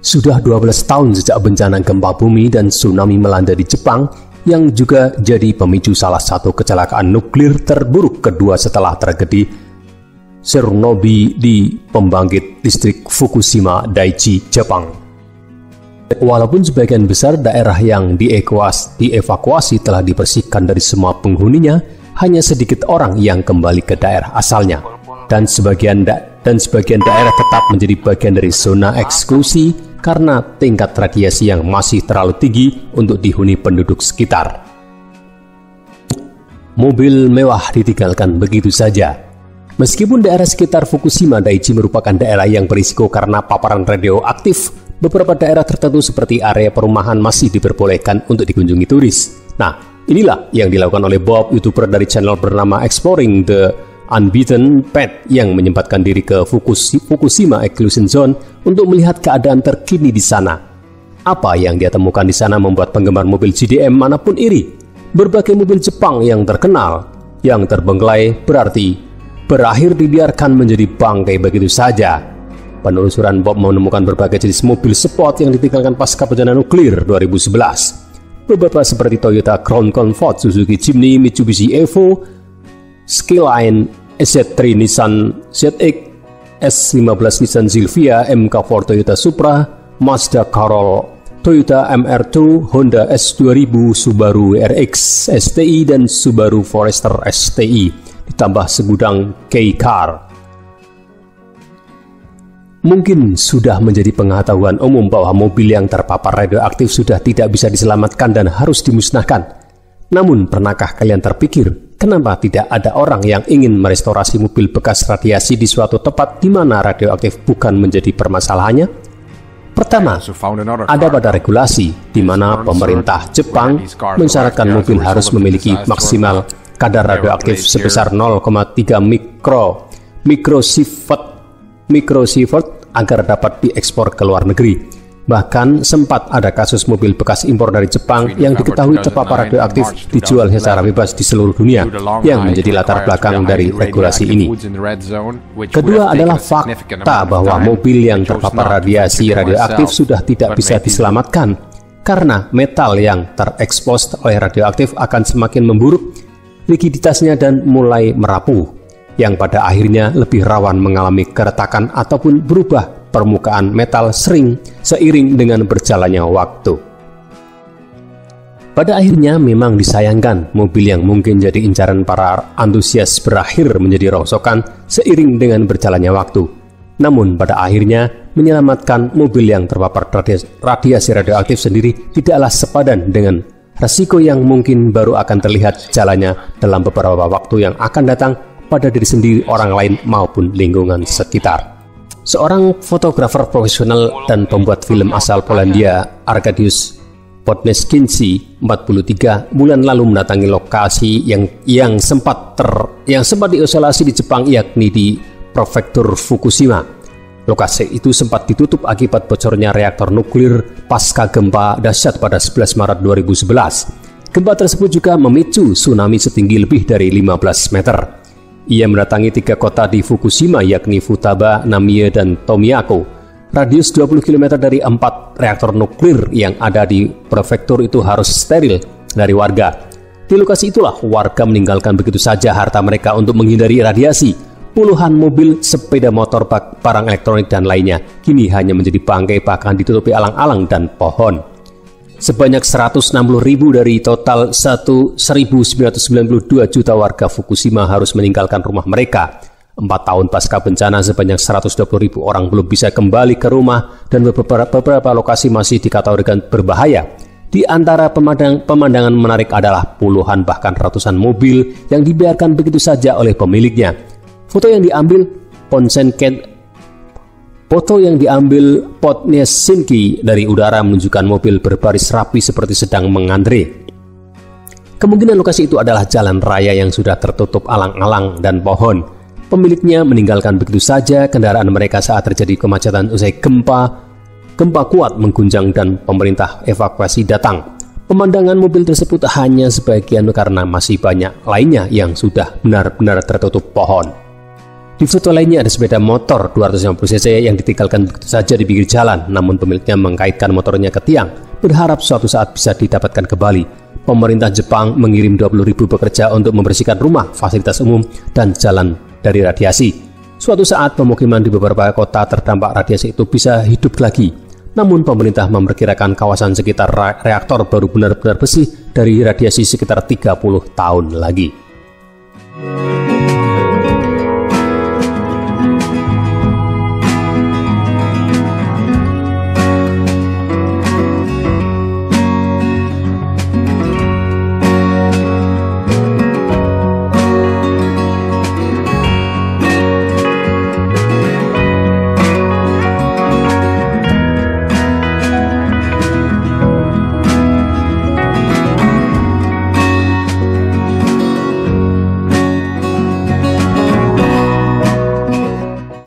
Sudah 12 tahun sejak bencana gempa bumi dan tsunami melanda di Jepang, yang juga jadi pemicu salah satu kecelakaan nuklir terburuk kedua setelah tragedi Chernobyl di pembangkit listrik Fukushima Daiichi, Jepang. Walaupun sebagian besar daerah yang dievakuasi telah dibersihkan dari semua penghuninya, hanya sedikit orang yang kembali ke daerah asalnya, dan sebagian daerah tetap menjadi bagian dari zona eksklusi karena tingkat radiasi yang masih terlalu tinggi untuk dihuni penduduk sekitar. Mobil mewah ditinggalkan begitu saja. Meskipun daerah sekitar Fukushima Daiichi merupakan daerah yang berisiko karena paparan radioaktif, beberapa daerah tertentu seperti area perumahan masih diperbolehkan untuk dikunjungi turis. Nah, inilah yang dilakukan oleh Bob, YouTuber dari channel bernama Exploring the Unbeaten Path, yang menyempatkan diri ke Fukushima Exclusion Zone untuk melihat keadaan terkini di sana. Apa yang dia temukan di sana membuat penggemar mobil GDM manapun iri. Berbagai mobil Jepang yang terkenal, yang terbengkelai berarti berakhir dibiarkan menjadi bangkai begitu saja. Penelusuran Bob menemukan berbagai jenis mobil sport yang ditinggalkan pasca bencana nuklir 2011. Beberapa seperti Toyota Crown Comfort, Suzuki Jimny, Mitsubishi Evo, Skyline, Z3 Nissan ZX, S15 Nissan Silvia, MK4 Toyota Supra, Mazda Corolla, Toyota MR2, Honda S2000, Subaru RX STI, dan Subaru Forester STI, ditambah segudang K-Car. Mungkin sudah menjadi pengetahuan umum bahwa mobil yang terpapar radioaktif sudah tidak bisa diselamatkan dan harus dimusnahkan. Namun, pernahkah kalian terpikir, kenapa tidak ada orang yang ingin merestorasi mobil bekas radiasi di suatu tempat di mana radioaktif bukan menjadi permasalahannya? Pertama, ada pada regulasi di mana pemerintah Jepang mensyaratkan mobil harus memiliki maksimal kadar radioaktif sebesar 0,3 mikrosievert agar dapat diekspor ke luar negeri. Bahkan sempat ada kasus mobil bekas impor dari Jepang yang diketahui terpapar radioaktif dijual secara bebas di seluruh dunia, yang menjadi latar belakang dari regulasi ini. Kedua adalah fakta bahwa mobil yang terpapar radiasi radioaktif sudah tidak bisa diselamatkan, karena metal yang terekspos oleh radioaktif akan semakin memburuk rigiditasnya dan mulai merapuh, yang pada akhirnya lebih rawan mengalami keretakan ataupun berubah permukaan metal seiring dengan berjalannya waktu. Pada akhirnya memang disayangkan mobil yang mungkin jadi incaran para antusias berakhir menjadi rongsokan seiring dengan berjalannya waktu. Namun pada akhirnya menyelamatkan mobil yang terpapar radiasi radioaktif sendiri tidaklah sepadan dengan resiko yang mungkin baru akan terlihat jalannya dalam beberapa waktu yang akan datang pada diri sendiri, orang lain maupun lingkungan sekitar. Seorang fotografer profesional dan pembuat film asal Polandia, Arkadiusz Podneskinsky, 43, bulan lalu mendatangi lokasi yang sempat diisolasi di Jepang, yakni di Prefektur Fukushima. Lokasi itu sempat ditutup akibat bocornya reaktor nuklir pasca gempa dahsyat pada 11 Maret 2011. Gempa tersebut juga memicu tsunami setinggi lebih dari 15 meter. Ia mendatangi 3 kota di Fukushima, yakni Futaba, Namie, dan Tomiyako. Radius 20 km dari 4 reaktor nuklir yang ada di prefektur itu harus steril dari warga. Di lokasi itulah warga meninggalkan begitu saja harta mereka untuk menghindari radiasi. Puluhan mobil, sepeda motor, barang elektronik, dan lainnya kini hanya menjadi bangkai, bahkan ditutupi alang-alang dan pohon. Sebanyak 160.000 dari total 1.992 juta warga Fukushima harus meninggalkan rumah mereka. 4 tahun pasca bencana, sebanyak 120.000 orang belum bisa kembali ke rumah, dan beberapa lokasi masih dikategorikan berbahaya. Di antara pemandangan menarik adalah puluhan bahkan ratusan mobil yang dibiarkan begitu saja oleh pemiliknya. Foto yang diambil Podneskinsky dari udara menunjukkan mobil berbaris rapi seperti sedang mengantre. Kemungkinan lokasi itu adalah jalan raya yang sudah tertutup alang-alang dan pohon. Pemiliknya meninggalkan begitu saja kendaraan mereka saat terjadi kemacetan usai gempa kuat mengguncang dan pemerintah evakuasi datang. Pemandangan mobil tersebut hanya sebagian karena masih banyak lainnya yang sudah benar-benar tertutup pohon. Di foto lainnya ada sepeda motor 250cc yang ditinggalkan begitu saja di pinggir jalan, namun pemiliknya mengkaitkan motornya ke tiang, berharap suatu saat bisa didapatkan kembali. Pemerintah Jepang mengirim 20.000 pekerja untuk membersihkan rumah, fasilitas umum, dan jalan dari radiasi. Suatu saat pemukiman di beberapa kota terdampak radiasi itu bisa hidup lagi. Namun pemerintah memperkirakan kawasan sekitar reaktor baru benar-benar bersih dari radiasi sekitar 30 tahun lagi.